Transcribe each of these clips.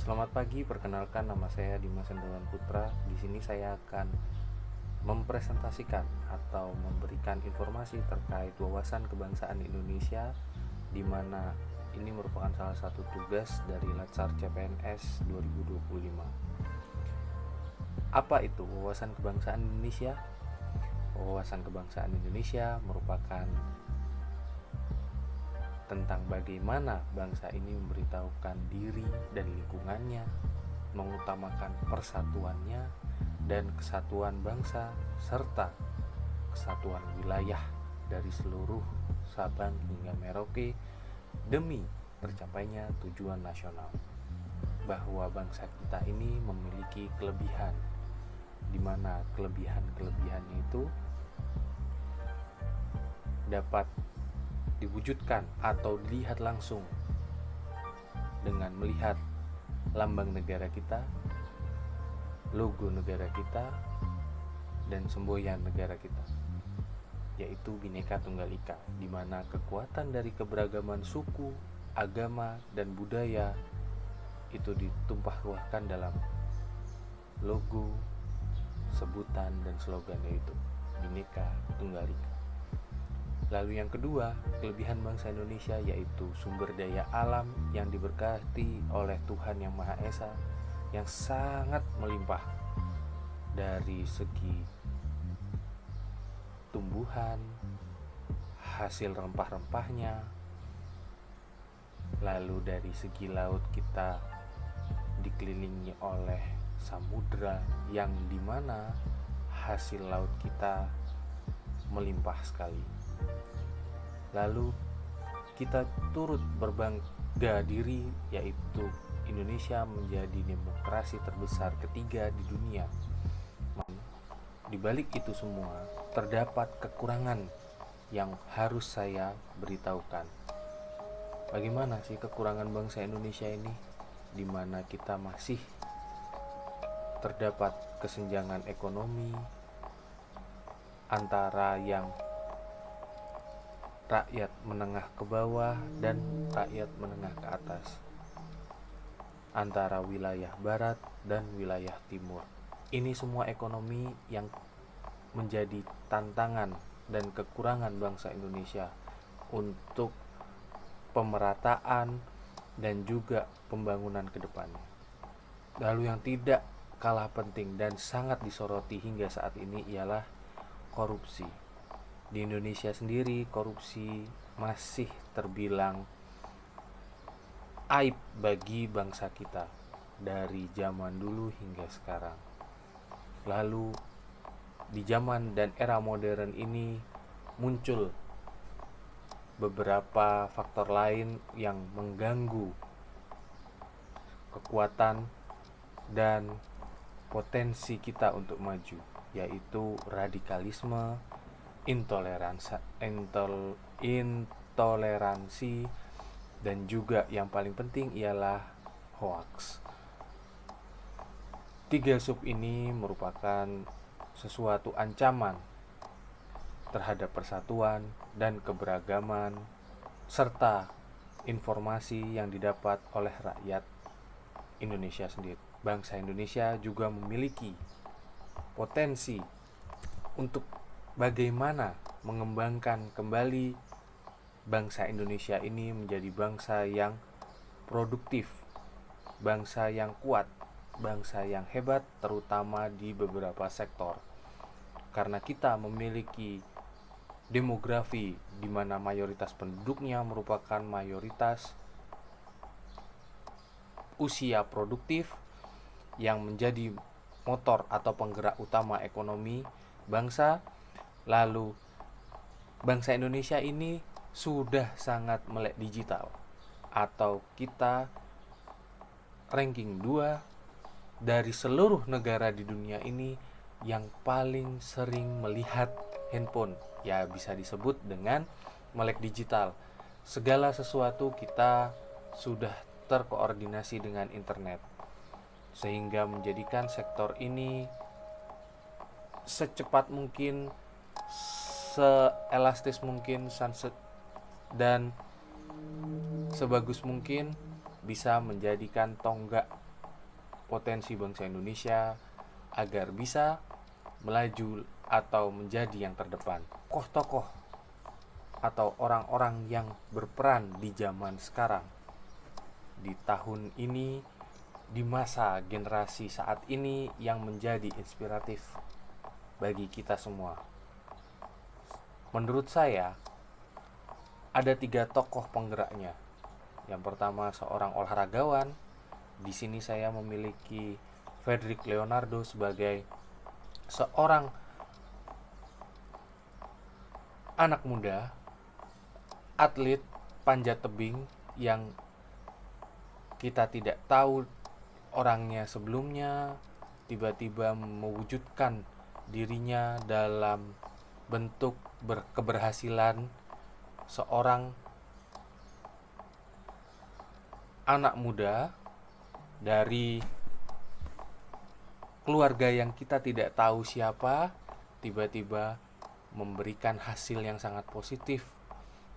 Selamat pagi, perkenalkan nama saya Dimas Hendrawan Putra. Di sini saya akan mempresentasikan atau memberikan informasi terkait wawasan kebangsaan Indonesia, di mana ini merupakan salah satu tugas dari Latsar CPNS 2025. Apa itu wawasan kebangsaan Indonesia? Wawasan kebangsaan Indonesia merupakan tentang bagaimana bangsa ini memberitahukan diri dan lingkungannya, mengutamakan persatuannya dan kesatuan bangsa, serta kesatuan wilayah dari seluruh Sabang hingga Merauke demi tercapainya tujuan nasional. Bahwa bangsa kita ini memiliki kelebihan, di mana kelebihan-kelebihannya itu dapat diwujudkan atau dilihat langsung dengan melihat lambang negara kita, logo negara kita, dan semboyan negara kita, yaitu Bhinneka Tunggal Ika, di mana kekuatan dari keberagaman suku, agama, dan budaya itu ditumpah ruahkan dalam logo, sebutan, dan slogan, yaitu Bhinneka Tunggal Ika. Lalu yang kedua, kelebihan bangsa Indonesia yaitu sumber daya alam yang diberkati oleh Tuhan Yang Maha Esa yang sangat melimpah dari segi tumbuhan, hasil rempah-rempahnya. Lalu dari segi laut kita dikelilingi oleh samudra yang dimana hasil laut kita melimpah sekali. Lalu kita turut berbangga diri yaitu Indonesia menjadi demokrasi terbesar ketiga di dunia. Di balik itu semua terdapat kekurangan yang harus saya beritahukan. Bagaimana sih kekurangan bangsa Indonesia ini? Di mana kita masih terdapat kesenjangan ekonomi antara yang rakyat menengah ke bawah dan rakyat menengah ke atas, antara wilayah barat dan wilayah timur. Ini semua ekonomi yang menjadi tantangan dan kekurangan bangsa Indonesia untuk pemerataan dan juga pembangunan ke depannya. Lalu yang tidak kalah penting dan sangat disoroti hingga saat ini ialah korupsi. Di Indonesia sendiri korupsi masih terbilang aib bagi bangsa kita dari zaman dulu hingga sekarang. Lalu di zaman dan era modern ini muncul beberapa faktor lain yang mengganggu kekuatan dan potensi kita untuk maju, yaitu radikalisme, intoleransi, dan juga yang paling penting ialah hoax. Tiga sub ini merupakan sesuatu ancaman terhadap persatuan dan keberagaman serta informasi yang didapat oleh rakyat Indonesia sendiri. Bangsa Indonesia juga memiliki potensi untuk bagaimana mengembangkan kembali bangsa Indonesia ini menjadi bangsa yang produktif, bangsa yang kuat, bangsa yang hebat, terutama di beberapa sektor. Karena kita memiliki demografi di mana mayoritas penduduknya merupakan mayoritas usia produktif yang menjadi motor atau penggerak utama ekonomi bangsa. Lalu bangsa Indonesia ini sudah sangat melek digital, atau kita ranking 2 dari seluruh negara di dunia ini yang paling sering melihat handphone. Ya, bisa disebut dengan melek digital. Segala sesuatu kita sudah terkoordinasi dengan internet, sehingga menjadikan sektor ini secepat mungkin, seelastis mungkin, dan sebagus mungkin bisa menjadikan tonggak potensi bangsa Indonesia agar bisa melaju atau menjadi yang terdepan. Tokoh-tokoh atau orang-orang yang berperan di zaman sekarang, di tahun ini, di masa generasi saat ini yang menjadi inspiratif bagi kita semua. Menurut saya, ada 3 tokoh penggeraknya. Yang pertama seorang olahragawan. Di sini saya memiliki Frederick Leonardo sebagai seorang anak muda, atlet panjat tebing yang kita tidak tahu orangnya sebelumnya, tiba-tiba mewujudkan dirinya dalam bentuk keberhasilan seorang anak muda dari keluarga yang kita tidak tahu siapa, tiba-tiba memberikan hasil yang sangat positif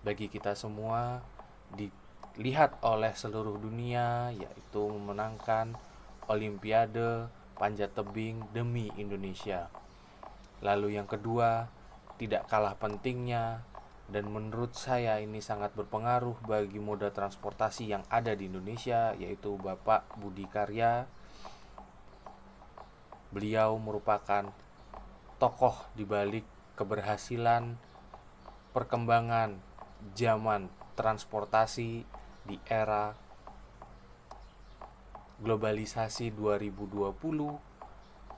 bagi kita semua, dilihat oleh seluruh dunia, yaitu memenangkan Olimpiade panjat tebing demi Indonesia. Lalu yang kedua, tidak kalah pentingnya, dan menurut saya ini sangat berpengaruh bagi moda transportasi yang ada di Indonesia, yaitu Bapak Budi Karya. Beliau merupakan tokoh di balik keberhasilan perkembangan zaman transportasi di era globalisasi 2020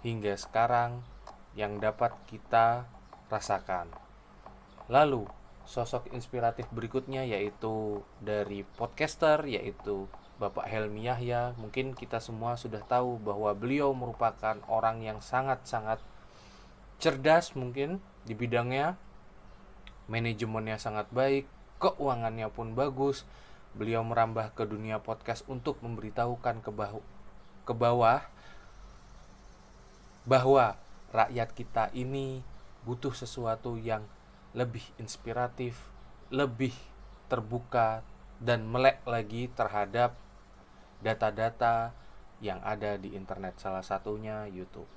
hingga sekarang yang dapat kita rasakan. Lalu sosok inspiratif berikutnya yaitu dari podcaster, yaitu Bapak Helmi Yahya. Mungkin kita semua sudah tahu bahwa beliau merupakan orang yang sangat-sangat cerdas mungkin di bidangnya, manajemennya sangat baik, keuangannya pun bagus. Beliau merambah ke dunia podcast untuk memberitahukan ke bawah bahwa rakyat kita ini butuh sesuatu yang lebih inspiratif, lebih terbuka, dan melek lagi terhadap data-data yang ada di internet, salah satunya YouTube.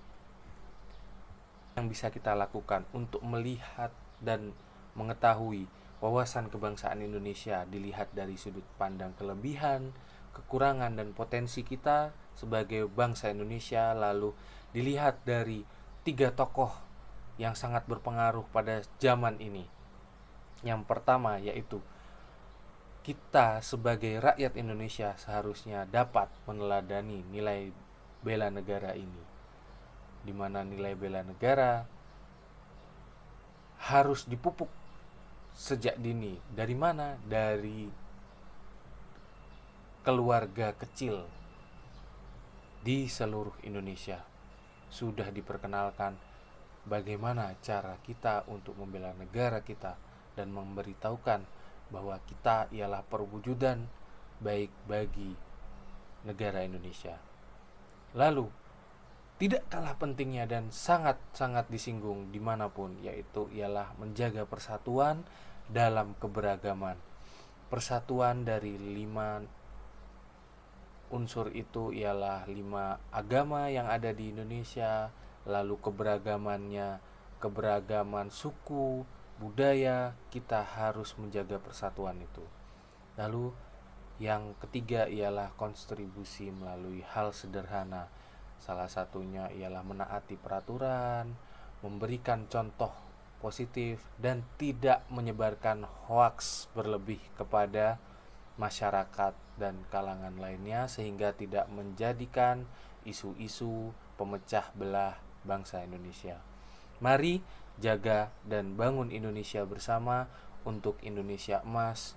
Yang bisa kita lakukan untuk melihat dan mengetahui wawasan kebangsaan Indonesia dilihat dari sudut pandang kelebihan, kekurangan, dan potensi kita sebagai bangsa Indonesia, lalu dilihat dari 3 tokoh yang sangat berpengaruh pada zaman ini. Yang pertama yaitu kita sebagai rakyat Indonesia seharusnya dapat meneladani nilai bela negara ini, di mana nilai bela negara harus dipupuk sejak dini. Dari mana? Dari keluarga kecil di seluruh Indonesia. Sudah diperkenalkan bagaimana cara kita untuk membela negara kita dan memberitahukan bahwa kita ialah perwujudan baik bagi negara Indonesia. Lalu, tidak kalah pentingnya dan sangat-sangat disinggung dimanapun, yaitu ialah menjaga persatuan dalam keberagaman. Persatuan dari 5 unsur itu ialah 5 agama yang ada di Indonesia, lalu keberagamannya, keberagaman suku, budaya, kita harus menjaga persatuan itu. Lalu yang ketiga ialah kontribusi melalui hal sederhana. Salah satunya ialah menaati peraturan, memberikan contoh positif, dan tidak menyebarkan hoaks berlebih kepada masyarakat dan kalangan lainnya, sehingga tidak menjadikan isu-isu pemecah belah bangsa Indonesia. Mari jaga dan bangun Indonesia bersama untuk Indonesia emas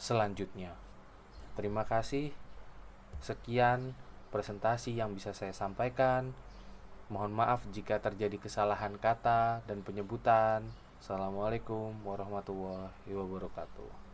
selanjutnya. Terima kasih. Sekian presentasi yang bisa saya sampaikan. Mohon maaf jika terjadi kesalahan kata dan penyebutan. Assalamualaikum warahmatullahi wabarakatuh.